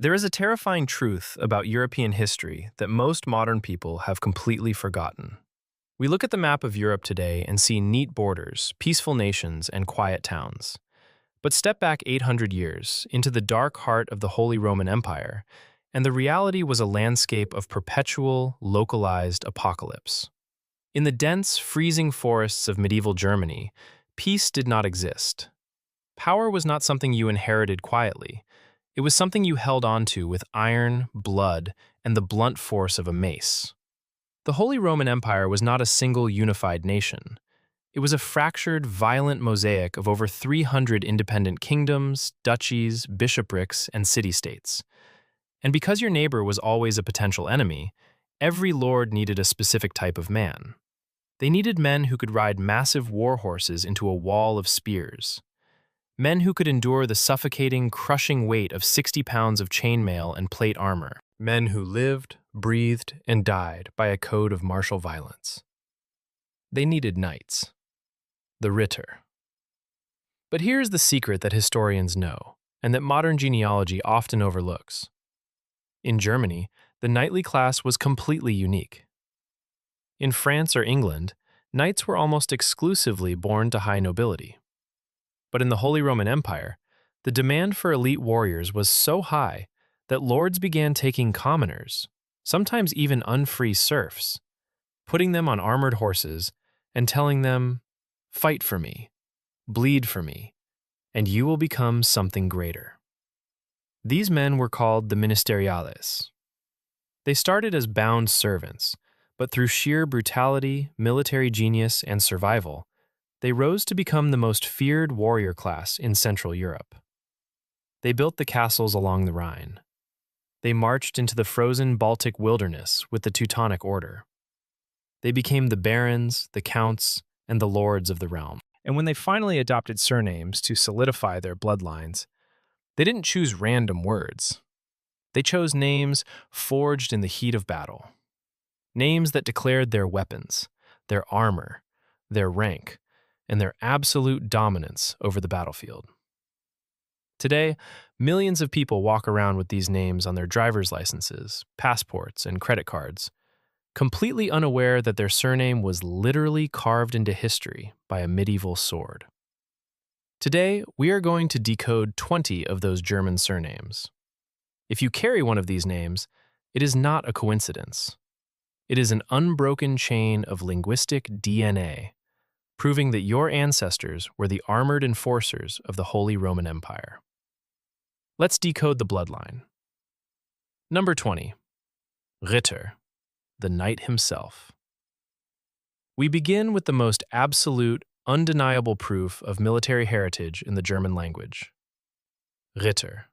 There is a terrifying truth about European history that most modern people have completely forgotten. We look at the map of Europe today and see neat borders, peaceful nations, and quiet towns. But step back 800 years into the dark heart of the Holy Roman Empire, and the reality was a landscape of perpetual, localized apocalypse. In the dense, freezing forests of medieval Germany, peace did not exist. Power was not something you inherited quietly. It was something you held onto with iron, blood, and the blunt force of a mace. The Holy Roman Empire was not a single unified nation. It was a fractured, violent mosaic of over 300 independent kingdoms, duchies, bishoprics, and city-states. And because your neighbor was always a potential enemy, every lord needed a specific type of man. They needed men who could ride massive war horses into a wall of spears. Men who could endure the suffocating, crushing weight of 60 pounds of chainmail and plate armor. Men who lived, breathed, and died by a code of martial violence. They needed knights. The Ritter. But here's the secret that historians know, and that modern genealogy often overlooks. In Germany, the knightly class was completely unique. In France or England, knights were almost exclusively born to high nobility. But in the Holy Roman Empire, the demand for elite warriors was so high that lords began taking commoners, sometimes even unfree serfs, putting them on armored horses and telling them, "Fight for me, bleed for me, and you will become something greater." These men were called the ministeriales. They started as bound servants, but through sheer brutality, military genius, and survival, they rose to become the most feared warrior class in Central Europe. They built the castles along the Rhine. They marched into the frozen Baltic wilderness with the Teutonic Order. They became the barons, the counts, and the lords of the realm. And when they finally adopted surnames to solidify their bloodlines, they didn't choose random words. They chose names forged in the heat of battle. Names that declared their weapons, their armor, their rank, and their absolute dominance over the battlefield. Today, millions of people walk around with these names on their driver's licenses, passports, and credit cards, completely unaware that their surname was literally carved into history by a medieval sword. Today, we are going to decode 20 of those German surnames. If you carry one of these names, it is not a coincidence. It is an unbroken chain of linguistic DNA, proving that your ancestors were the armored enforcers of the Holy Roman Empire. Let's decode the bloodline. Number 20. Ritter, the knight himself. We begin with the most absolute, undeniable proof of military heritage in the German language. Ritter.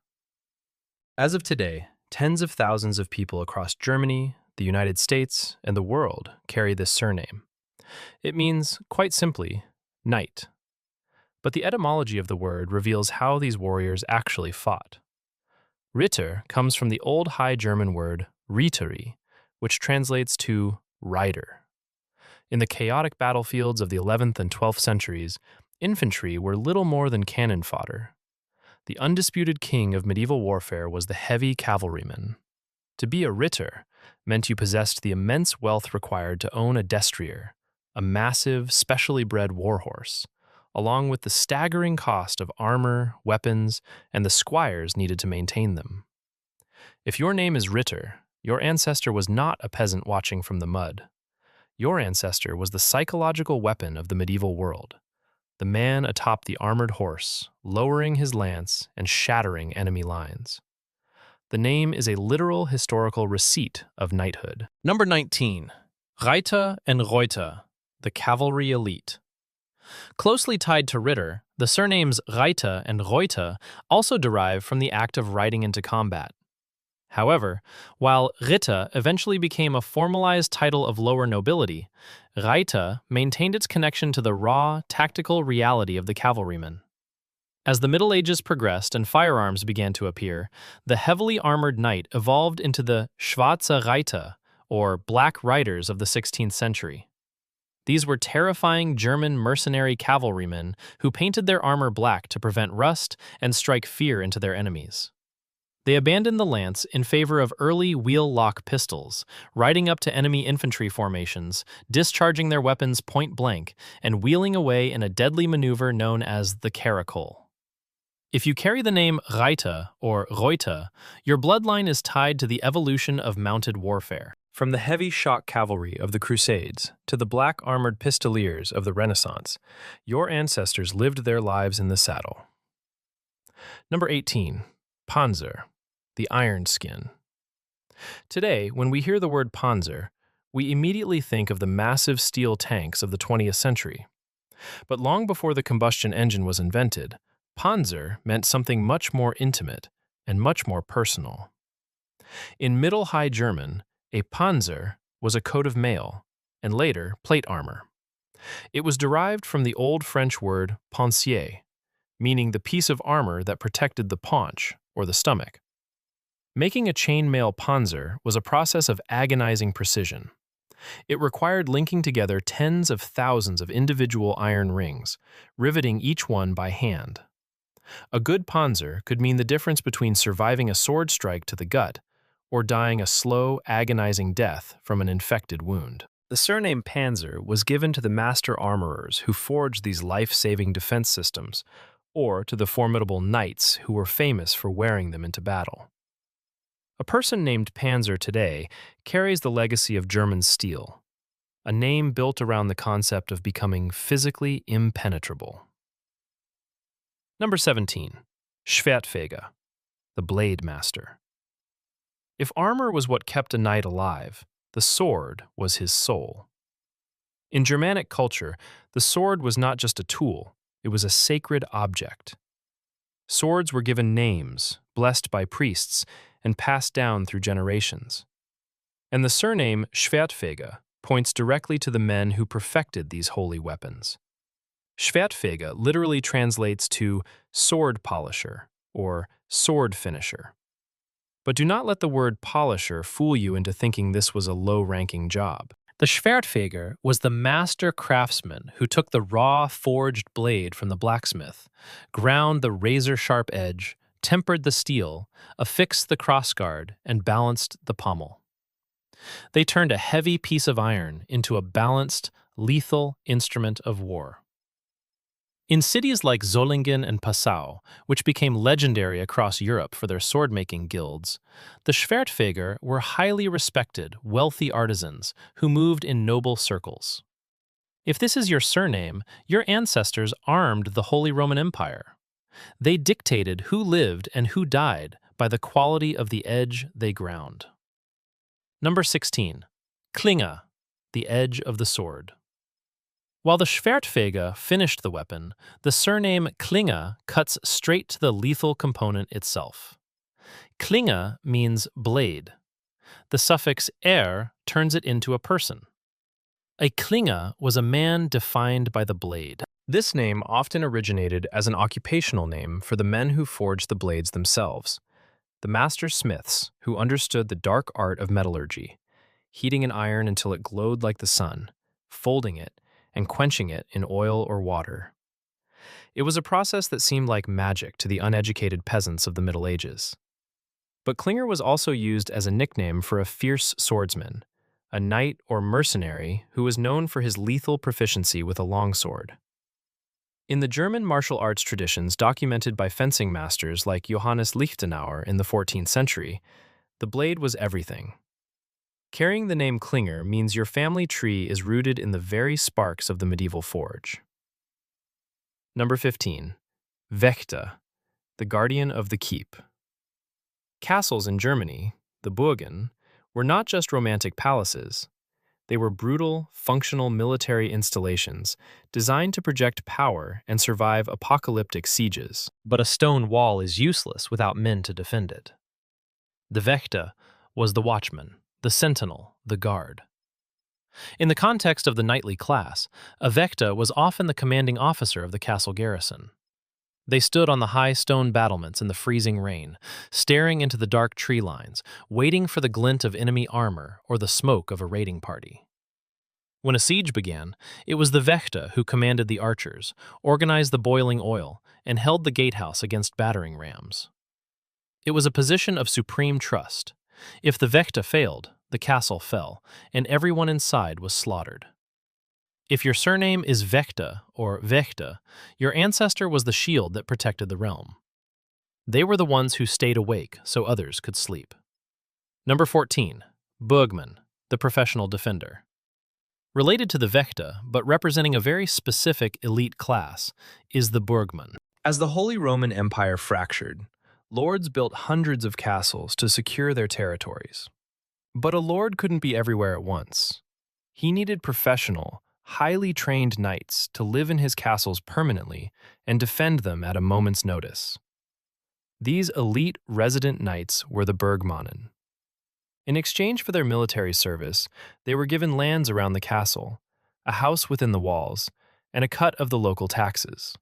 As of today, tens of thousands of people across Germany, the United States, and the world carry this surname. It means, quite simply, knight. But the etymology of the word reveals how these warriors actually fought. Ritter comes from the Old High German word Ritteri, which translates to rider. In the chaotic battlefields of the 11th and 12th centuries, infantry were little more than cannon fodder. The undisputed king of medieval warfare was the heavy cavalryman. To be a Ritter meant you possessed the immense wealth required to own a destrier, a massive, specially bred warhorse, along with the staggering cost of armor, weapons, and the squires needed to maintain them. If your name is Ritter, your ancestor was not a peasant watching from the mud. Your ancestor was the psychological weapon of the medieval world, the man atop the armored horse, lowering his lance and shattering enemy lines. The name is a literal historical receipt of knighthood. Number 19. Reiter and Reuter, the cavalry elite. Closely tied to Ritter, the surnames Reiter and Reuter also derive from the act of riding into combat. However, while Ritter eventually became a formalized title of lower nobility, Reiter maintained its connection to the raw, tactical reality of the cavalryman. As the Middle Ages progressed and firearms began to appear, the heavily armored knight evolved into the Schwarze Reiter, or Black Riders of the 16th century. These were terrifying German mercenary cavalrymen who painted their armor black to prevent rust and strike fear into their enemies. They abandoned the lance in favor of early wheel-lock pistols, riding up to enemy infantry formations, discharging their weapons point-blank, and wheeling away in a deadly maneuver known as the caracole. If you carry the name Ritter or Reuter, your bloodline is tied to the evolution of mounted warfare. From the heavy shock cavalry of the Crusades to the black armored pistoliers of the Renaissance, your ancestors lived their lives in the saddle. Number 18. Panzer, the iron skin. Today, when we hear the word Panzer, we immediately think of the massive steel tanks of the 20th century. But long before the combustion engine was invented, Panzer meant something much more intimate and much more personal. In Middle High German, a Panzer was a coat of mail, and later plate armor. It was derived from the Old French word pensier, meaning the piece of armor that protected the paunch, or the stomach. Making a chainmail panzer was a process of agonizing precision. It required linking together tens of thousands of individual iron rings, riveting each one by hand. A good panzer could mean the difference between surviving a sword strike to the gut or dying a slow, agonizing death from an infected wound. The surname Panzer was given to the master armorers who forged these life-saving defense systems, or to the formidable knights who were famous for wearing them into battle. A person named Panzer today carries the legacy of German steel, a name built around the concept of becoming physically impenetrable. Number 17. Schwertfeger, the blade master. If armor was what kept a knight alive, the sword was his soul. In Germanic culture, the sword was not just a tool, it was a sacred object. Swords were given names, blessed by priests, and passed down through generations. And the surname Schwertfeger points directly to the men who perfected these holy weapons. Schwertfeger literally translates to sword polisher or sword finisher. But do not let the word polisher fool you into thinking this was a low-ranking job. The Schwertfeger was the master craftsman who took the raw, forged blade from the blacksmith, ground the razor-sharp edge, tempered the steel, affixed the crossguard, and balanced the pommel. They turned a heavy piece of iron into a balanced, lethal instrument of war. In cities like Solingen and Passau, which became legendary across Europe for their sword-making guilds, the Schwertfeger were highly respected, wealthy artisans who moved in noble circles. If this is your surname, your ancestors armed the Holy Roman Empire. They dictated who lived and who died by the quality of the edge they ground. Number 16. Klinge, the edge of the sword. While the Schwertfeger finished the weapon, the surname Klinge cuts straight to the lethal component itself. Klinge means blade. The suffix er turns it into a person. A Klinge was a man defined by the blade. This name often originated as an occupational name for the men who forged the blades themselves, the master smiths who understood the dark art of metallurgy, heating an iron until it glowed like the sun, folding it, and quenching it in oil or water. It was a process that seemed like magic to the uneducated peasants of the Middle Ages. But Klinger was also used as a nickname for a fierce swordsman, a knight or mercenary who was known for his lethal proficiency with a longsword. In the German martial arts traditions documented by fencing masters like Johannes Lichtenauer in the 14th century, the blade was everything. Carrying the name Klinger means your family tree is rooted in the very sparks of the medieval forge. Number 15. Wächter, the guardian of the keep. Castles in Germany, the Burgen, were not just romantic palaces. They were brutal, functional military installations designed to project power and survive apocalyptic sieges. But a stone wall is useless without men to defend it. The Wächter was the watchman, the sentinel, the guard. In the context of the knightly class, a Wächter was often the commanding officer of the castle garrison. They stood on the high stone battlements in the freezing rain, staring into the dark tree lines, waiting for the glint of enemy armor or the smoke of a raiding party. When a siege began, it was the Wächter who commanded the archers, organized the boiling oil, and held the gatehouse against battering rams. It was a position of supreme trust. If the Vecta failed, the castle fell, and everyone inside was slaughtered. If your surname is Vecta or Vechta, your ancestor was the shield that protected the realm. They were the ones who stayed awake so others could sleep. Number 14. Bergman, the professional defender. Related to the Vecta, but representing a very specific elite class, is the Bergman. As the Holy Roman Empire fractured, lords built hundreds of castles to secure their territories. But a lord couldn't be everywhere at once. He needed professional, highly trained knights to live in his castles permanently and defend them at a moment's notice. These elite resident knights were the Bergmannen. In exchange for their military service, they were given lands around the castle, a house within the walls, and a cut of the local taxes.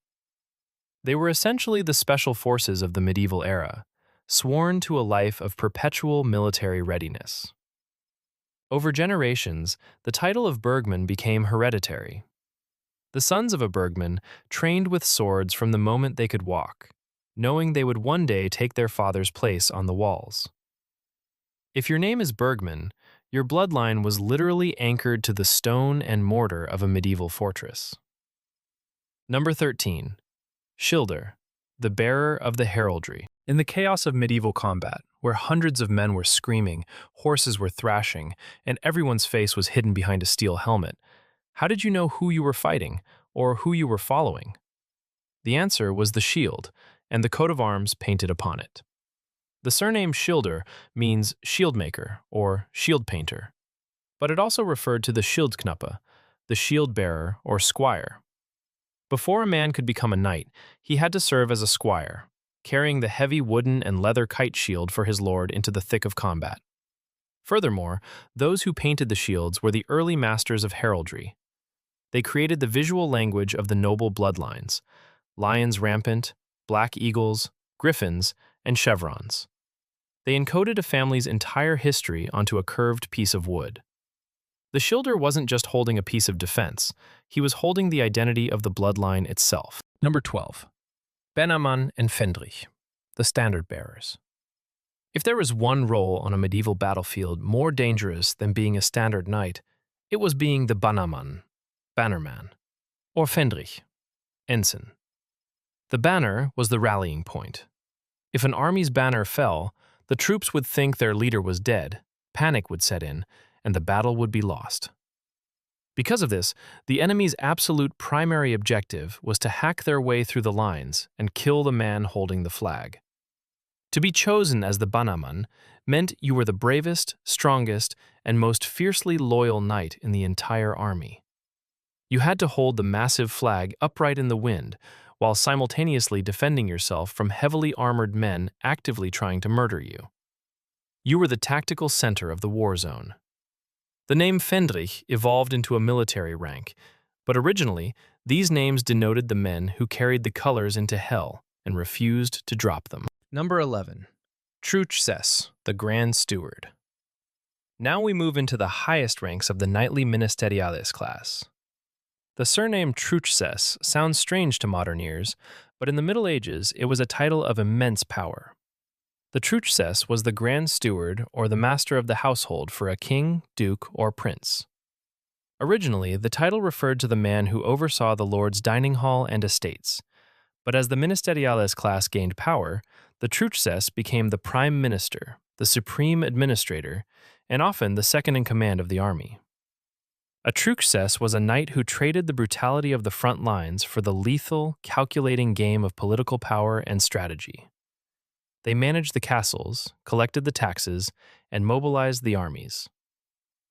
They were essentially the special forces of the medieval era, sworn to a life of perpetual military readiness. Over generations, the title of Bergman became hereditary. The sons of a Bergman trained with swords from the moment they could walk, knowing they would one day take their father's place on the walls. If your name is Bergman, your bloodline was literally anchored to the stone and mortar of a medieval fortress. Number 13. Schilder, the bearer of the heraldry. In the chaos of medieval combat, where hundreds of men were screaming, horses were thrashing, and everyone's face was hidden behind a steel helmet, how did you know who you were fighting or who you were following? The answer was the shield and the coat of arms painted upon it. The surname Schilder means shield maker or shield painter, but it also referred to the Schildknappe, the shield bearer or squire. Before a man could become a knight, he had to serve as a squire, carrying the heavy wooden and leather kite shield for his lord into the thick of combat. Furthermore, those who painted the shields were the early masters of heraldry. They created the visual language of the noble bloodlines: lions rampant, black eagles, griffins, and chevrons. They encoded a family's entire history onto a curved piece of wood. The Schilder wasn't just holding a piece of defense, he was holding the identity of the bloodline itself. Number 12. Bannermann and Fendrich, the standard bearers. If there was one role on a medieval battlefield more dangerous than being a standard knight, it was being the Bannermann, bannerman, or Fendrich, ensign. The banner was the rallying point. If an army's banner fell, the troops would think their leader was dead, panic would set in, and the battle would be lost. Because of this, the enemy's absolute primary objective was to hack their way through the lines and kill the man holding the flag. To be chosen as the Bannermann meant you were the bravest, strongest, and most fiercely loyal knight in the entire army. You had to hold the massive flag upright in the wind, while simultaneously defending yourself from heavily armored men actively trying to murder you. You were the tactical center of the war zone. The name Fendrich evolved into a military rank, but originally, these names denoted the men who carried the colors into hell and refused to drop them. Number 11. Truchsess, the Grand Steward. Now we move into the highest ranks of the knightly ministeriales class. The surname Truchsess sounds strange to modern ears, but in the Middle Ages it was a title of immense power. The Truchsess was the Grand Steward or the master of the household for a king, duke, or prince. Originally, the title referred to the man who oversaw the lord's dining hall and estates, but as the ministeriales class gained power, the Truchsess became the prime minister, the supreme administrator, and often the second in command of the army. A Truchsess was a knight who traded the brutality of the front lines for the lethal, calculating game of political power and strategy. They managed the castles, collected the taxes, and mobilized the armies.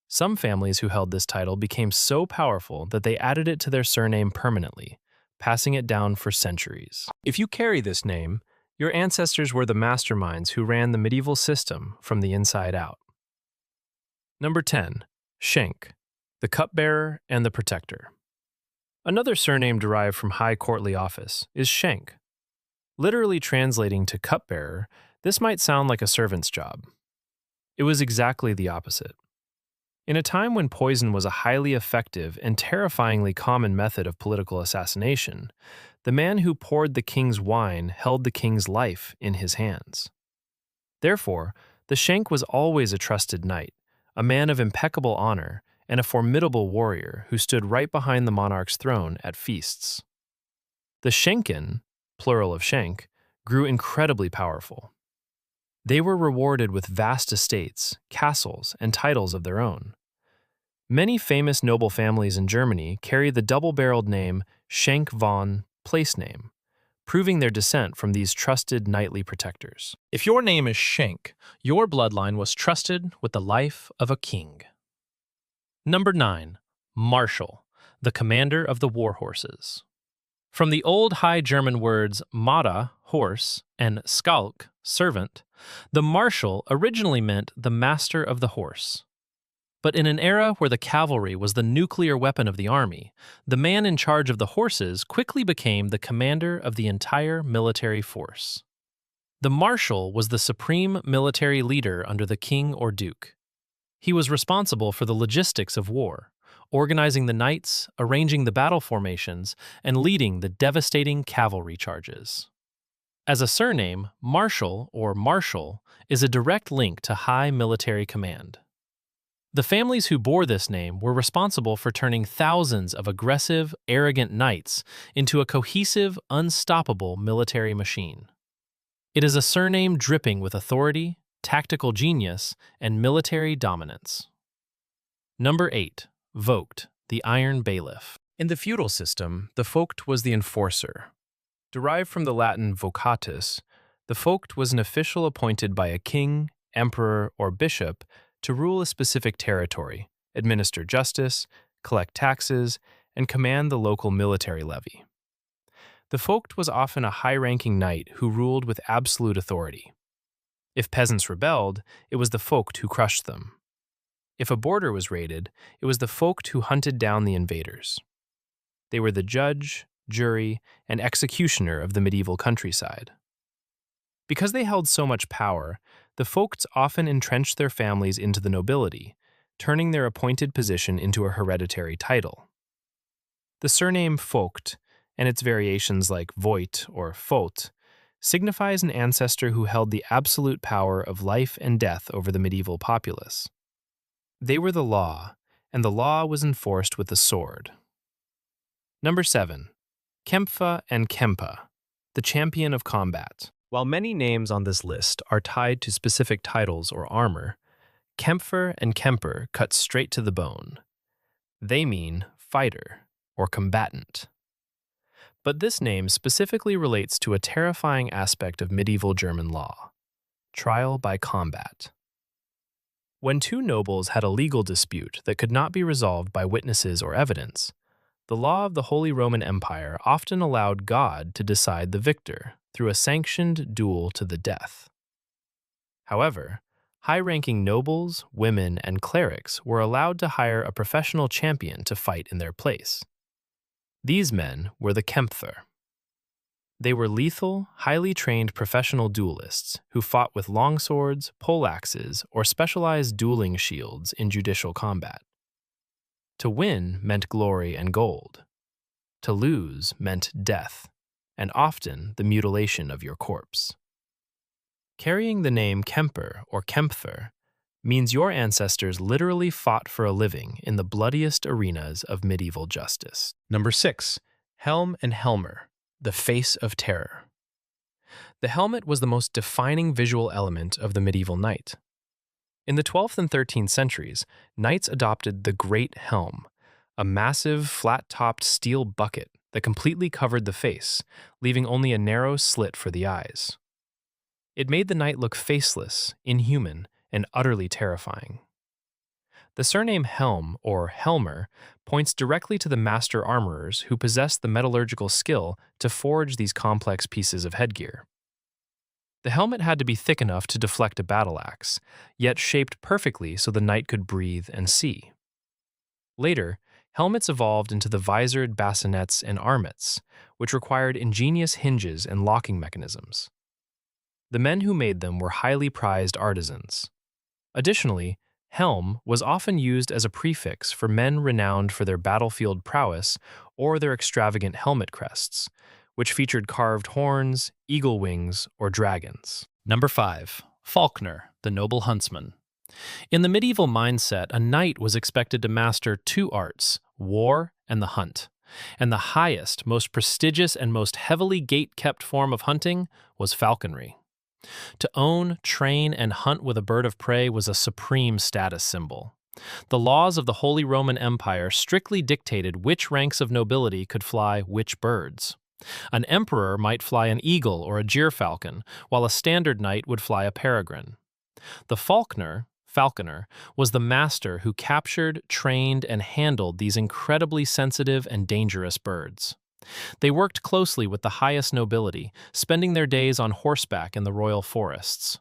Some families who held this title became so powerful that they added it to their surname permanently, passing it down for centuries. If you carry this name, your ancestors were the masterminds who ran the medieval system from the inside out. Number 10. Schenk, the cupbearer and the protector. Another surname derived from high courtly office is Schenk. Literally translating to cupbearer, this might sound like a servant's job. It was exactly the opposite. In a time when poison was a highly effective and terrifyingly common method of political assassination, the man who poured the king's wine held the king's life in his hands. Therefore, the Schenk was always a trusted knight, a man of impeccable honor, and a formidable warrior who stood right behind the monarch's throne at feasts. The Schenken, plural of Schenk, grew incredibly powerful. They were rewarded with vast estates, castles, and titles of their own. Many famous noble families in Germany carry the double-barreled name Schenk von place name, proving their descent from these trusted knightly protectors. If your name is Schenk, your bloodline was trusted with the life of a king. Number 9. Marshal, the commander of the war horses. From the old High German words Mara, horse, and Skalk, servant, the marshal originally meant the master of the horse. But in an era where the cavalry was the nuclear weapon of the army, the man in charge of the horses quickly became the commander of the entire military force. The marshal was the supreme military leader under the king or duke. He was responsible for the logistics of war, organizing the knights, arranging the battle formations, and leading the devastating cavalry charges. As a surname, marshal or marshal is a direct link to high military command. The families who bore this name were responsible for turning thousands of aggressive, arrogant knights into a cohesive, unstoppable military machine. It is a surname dripping with authority, tactical genius, and military dominance. Number 8. Vogt, the Iron Bailiff. In the feudal system, the Vogt was the enforcer. Derived from the Latin vocatus, the Vogt was an official appointed by a king, emperor, or bishop to rule a specific territory, administer justice, collect taxes, and command the local military levy. The Vogt was often a high-ranking knight who ruled with absolute authority. If peasants rebelled, it was the Vogt who crushed them. If a border was raided, it was the Vogt who hunted down the invaders. They were the judge, jury, and executioner of the medieval countryside. Because they held so much power, the Vogts often entrenched their families into the nobility, turning their appointed position into a hereditary title. The surname Vogt, and its variations like Voigt or Vogt, signifies an ancestor who held the absolute power of life and death over the medieval populace. They were the law, and the law was enforced with the sword. Number 7. Kämpfer and Kämpe, the champion of combat. While many names on this list are tied to specific titles or armor, Kämpfer and Kämper cut straight to the bone. They mean fighter or combatant. But this name specifically relates to a terrifying aspect of medieval German law: trial by combat. When two nobles had a legal dispute that could not be resolved by witnesses or evidence, the law of the Holy Roman Empire often allowed God to decide the victor through a sanctioned duel to the death. However, high-ranking nobles, women, and clerics were allowed to hire a professional champion to fight in their place. These men were the Kämpfer. They were lethal, highly trained professional duelists who fought with longswords, poleaxes, or specialized dueling shields in judicial combat. To win meant glory and gold. To lose meant death, and often the mutilation of your corpse. Carrying the name Kämper or Kämpfer means your ancestors literally fought for a living in the bloodiest arenas of medieval justice. Number 6. Helm and Helmer, the face of terror. The helmet was the most defining visual element of the medieval knight. In the 12th and 13th centuries, knights adopted the great helm, a massive, flat-topped steel bucket that completely covered the face, leaving only a narrow slit for the eyes. It made the knight look faceless, inhuman, and utterly terrifying. The surname Helm, or Helmer, points directly to the master armorers who possessed the metallurgical skill to forge these complex pieces of headgear. The helmet had to be thick enough to deflect a battle axe, yet shaped perfectly so the knight could breathe and see. Later, helmets evolved into the visored bassinets and armets, which required ingenious hinges and locking mechanisms. The men who made them were highly prized artisans. Additionally, helm was often used as a prefix for men renowned for their battlefield prowess or their extravagant helmet crests, which featured carved horns, eagle wings, or dragons. Number 5. Falkner, the noble huntsman. In the medieval mindset, a knight was expected to master two arts, war and the hunt. And the highest, most prestigious, and most heavily gate-kept form of hunting was falconry. To own, train, and hunt with a bird of prey was a supreme status symbol. The laws of the Holy Roman Empire strictly dictated which ranks of nobility could fly which birds. An emperor might fly an eagle or a gyrfalcon, while a standard knight would fly a peregrine. The falconer, was the master who captured, trained, and handled these incredibly sensitive and dangerous birds. They worked closely with the highest nobility, spending their days on horseback in the royal forests.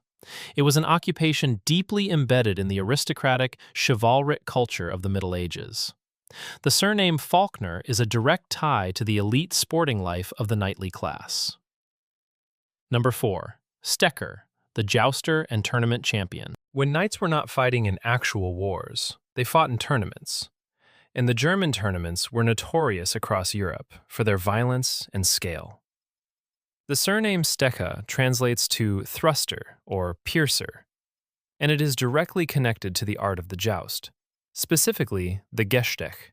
It was an occupation deeply embedded in the aristocratic, chivalric culture of the Middle Ages. The surname Falkner is a direct tie to the elite sporting life of the knightly class. Number 4. Stecker, the jouster and tournament champion. When knights were not fighting in actual wars, they fought in tournaments. And the German tournaments were notorious across Europe for their violence and scale. The surname Stecker translates to thruster or piercer, and it is directly connected to the art of the joust, specifically the Gestech,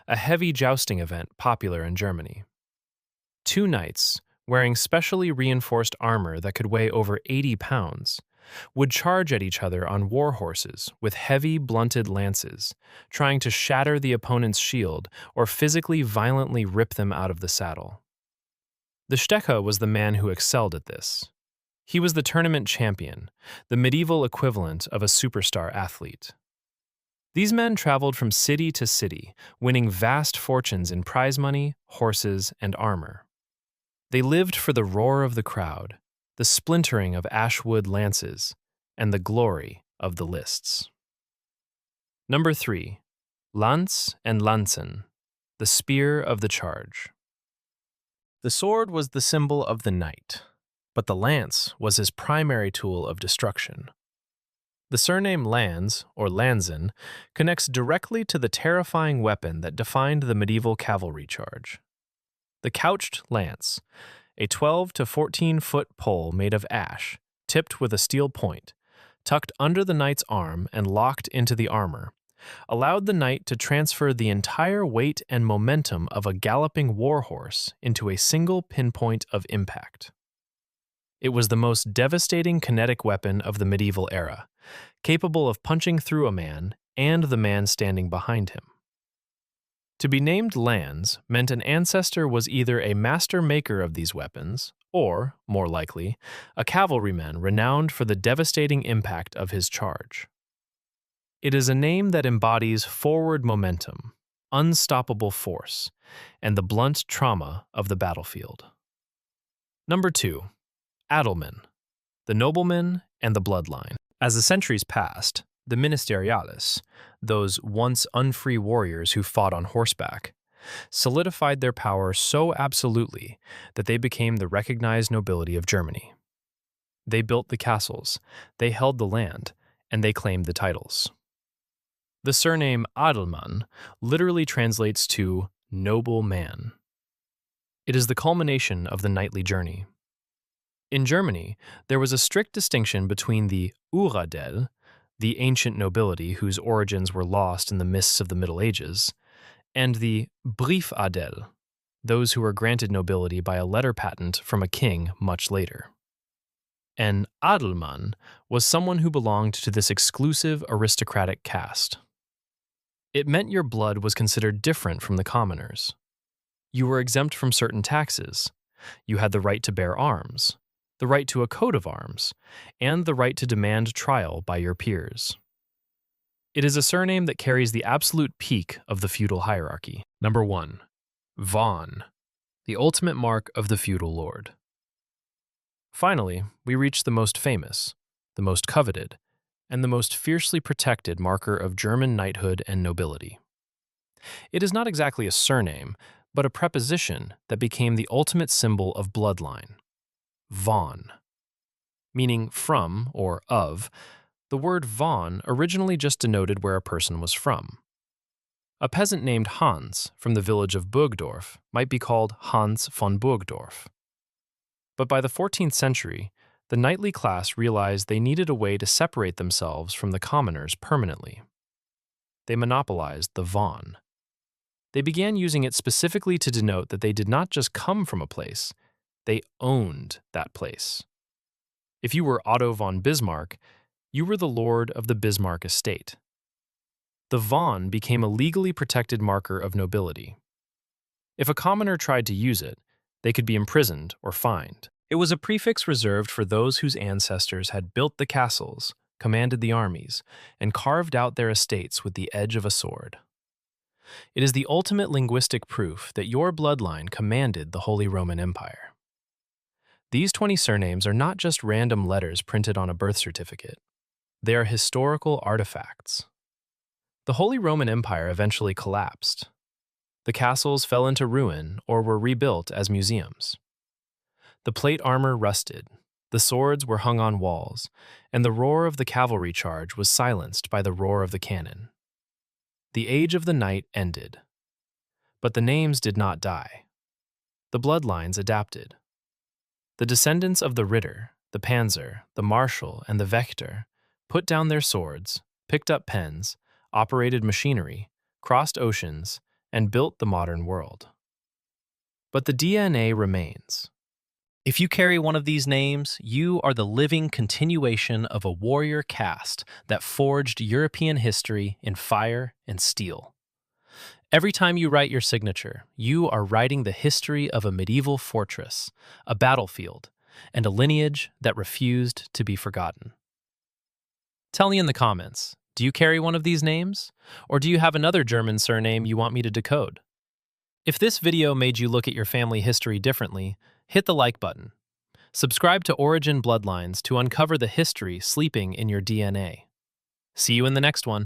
a heavy jousting event popular in Germany. Two knights, wearing specially reinforced armor that could weigh over 80 pounds, would charge at each other on war horses with heavy, blunted lances, trying to shatter the opponent's shield or physically violently rip them out of the saddle. The Stecker was the man who excelled at this. He was the tournament champion, the medieval equivalent of a superstar athlete. These men traveled from city to city, winning vast fortunes in prize money, horses, and armor. They lived for the roar of the crowd, the splintering of ashwood lances, and the glory of the lists. Number 3. Lanz and Lanzen, the spear of the charge. The sword was the symbol of the knight, but the lance was his primary tool of destruction. The surname Lanz, or Lanzen, connects directly to the terrifying weapon that defined the medieval cavalry charge. The couched lance, a 12 to 14-foot pole made of ash, tipped with a steel point, tucked under the knight's arm and locked into the armor, allowed the knight to transfer the entire weight and momentum of a galloping war horse into a single pinpoint of impact. It was the most devastating kinetic weapon of the medieval era, capable of punching through a man and the man standing behind him. To be named Lanz meant an ancestor was either a master maker of these weapons or, more likely, a cavalryman renowned for the devastating impact of his charge. It is a name that embodies forward momentum, unstoppable force, and the blunt trauma of the battlefield. Number 2. Adelman, the nobleman and the bloodline. As the centuries passed, the ministeriales, those once unfree warriors who fought on horseback, solidified their power so absolutely that they became the recognized nobility of Germany. They built the castles, they held the land, and they claimed the titles. The surname Adelmann literally translates to noble man. It is the culmination of the knightly journey. In Germany, there was a strict distinction between the Uradel, the ancient nobility whose origins were lost in the mists of the Middle Ages, and the Briefadel, those who were granted nobility by a letter patent from a king much later. An Adelmann was someone who belonged to this exclusive aristocratic caste. It meant your blood was considered different from the commoners. You were exempt from certain taxes. You had the right to bear arms, the right to a coat of arms, and the right to demand trial by your peers. It is a surname that carries the absolute peak of the feudal hierarchy. Number 1. Von, the ultimate mark of the feudal lord. Finally, we reach the most famous, the most coveted, and the most fiercely protected marker of German knighthood and nobility. It is not exactly a surname, but a preposition that became the ultimate symbol of bloodline. Von. Meaning from or of, the word von originally just denoted where a person was from. A peasant named Hans from the village of Burgdorf might be called Hans von Burgdorf. But by the 14th century, the The knightly class realized they needed a way to separate themselves from the commoners permanently. They monopolized the von. They began using it specifically to denote that they did not just come from a place, they owned that place. If you were Otto von Bismarck, you were the lord of the Bismarck estate. The von became a legally protected marker of nobility. If a commoner tried to use it, they could be imprisoned or fined. It was a prefix reserved for those whose ancestors had built the castles, commanded the armies, and carved out their estates with the edge of a sword. It is the ultimate linguistic proof that your bloodline commanded the Holy Roman Empire. These 20 surnames are not just random letters printed on a birth certificate. They are historical artifacts. The Holy Roman Empire eventually collapsed. The castles fell into ruin or were rebuilt as museums. The plate armor rusted, the swords were hung on walls, and the roar of the cavalry charge was silenced by the roar of the cannon. The age of the knight ended. But the names did not die. The bloodlines adapted. The descendants of the Ritter, the Panzer, the Marshal, and the Wächter put down their swords, picked up pens, operated machinery, crossed oceans, and built the modern world. But the DNA remains. If you carry one of these names, you are the living continuation of a warrior caste that forged European history in fire and steel. Every time you write your signature, you are writing the history of a medieval fortress, a battlefield, and a lineage that refused to be forgotten. Tell me in the comments, do you carry one of these names? Or do you have another German surname you want me to decode? If this video made you look at your family history differently, hit the like button. Subscribe to Origin Bloodlines to uncover the history sleeping in your DNA. See you in the next one.